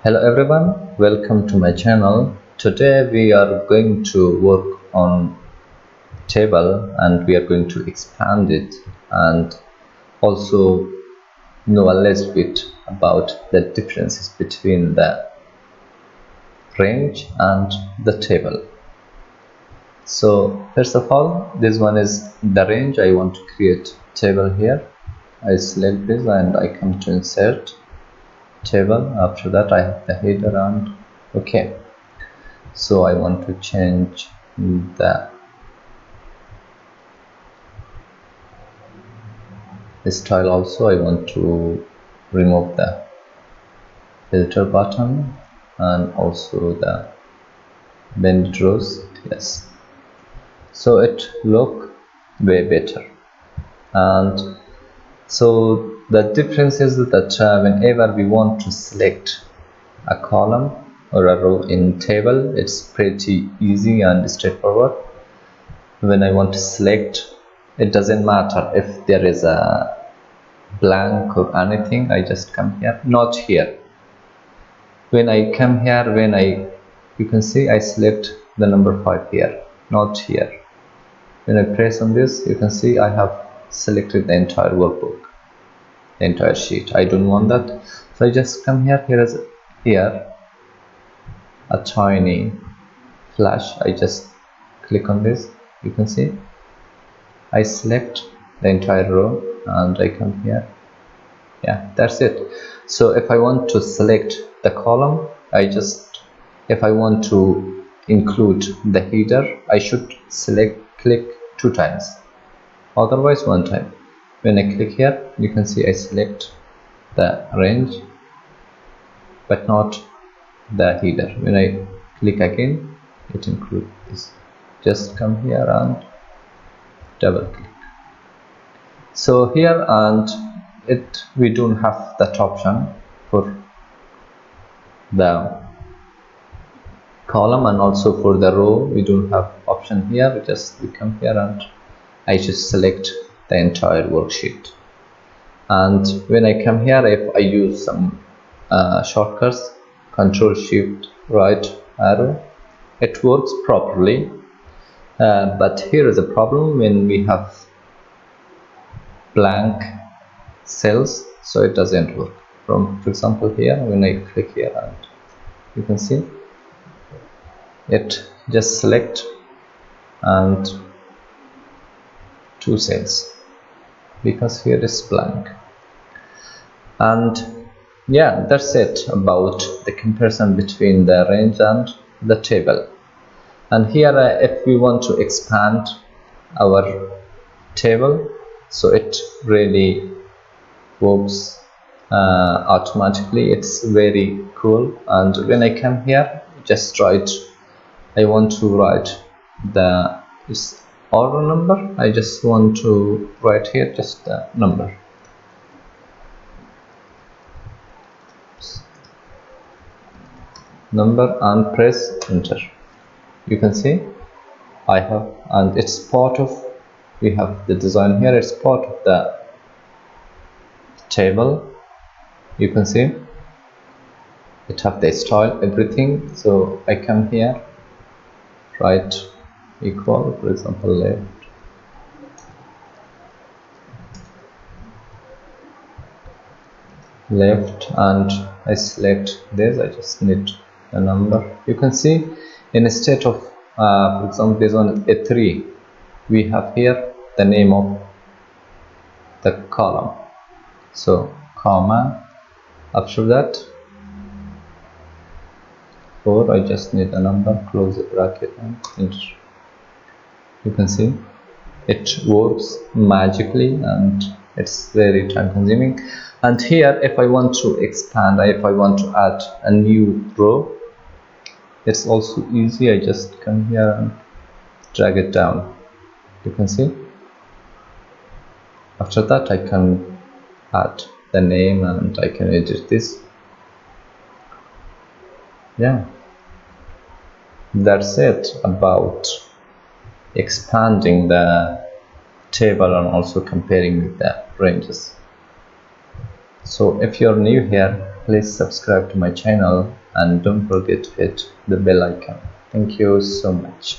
Hello everyone, welcome to my channel. Today we are going to work on table and we are going to expand it and also know a little bit about the differences between the range and the table. So first of all, this one is the range. I want to create table here. I select this and I come to insert table. After that I have the header and okay. So I want to change the style also. I want to remove the filter button and also the bend rows. Yes, so it look way better. And so the difference is that whenever we want to select a column or a row in table, it's pretty easy and straightforward. When I want to select, it doesn't matter if there is a blank or anything. I just come here, not here. When I come here, you can see I select the number 5 here, not here. When I press on this, you can see I have selected the entire workbook, the entire sheet. I don't want that, so I just come here. Here a tiny flash. I just click on this. You can see I select the entire row and I come here. Yeah, that's it. So if I want to select the column, if I want to include the header, I should click 2 times, otherwise 1 time. When I click here, you can see I select the range but not the header. When I click again, it includes this. Just come here and double click. So here and we don't have that option for the column, and also for the row we don't have option here. We come here and I just select the entire worksheet. And when I come here, if I use some shortcuts, Control Shift right arrow, it works properly. But here is a problem when we have blank cells, so it doesn't work. For example, here when I click here, and you can see it just select and 2 cells because here is blank. And yeah, that's it about the comparison between the range and the table. And here if we want to expand our table, so it really works automatically. It's very cool. And when I come here, just I want to write this order number. I just want to write here just the number. And press enter. You can see I have, and it's part of, we have the design here, it's part of the table. You can see it have the style, everything. So I come here, write equal, for example, left, and I select this. I just need a number. You can see instead of for example this one A3, we have here the name of the column, so comma, after that 4, I just need a number, close the bracket and enter. You can see it works magically and it's very time consuming. And here if I want to expand, if I want to add a new row, it's also easy. I just come here and drag it down. You can see after that I can add the name and I can edit this. Yeah, that's it about expanding the table and also comparing with the ranges. So if you're new here, please subscribe to my channel and don't forget to hit the bell icon. Thank you so much.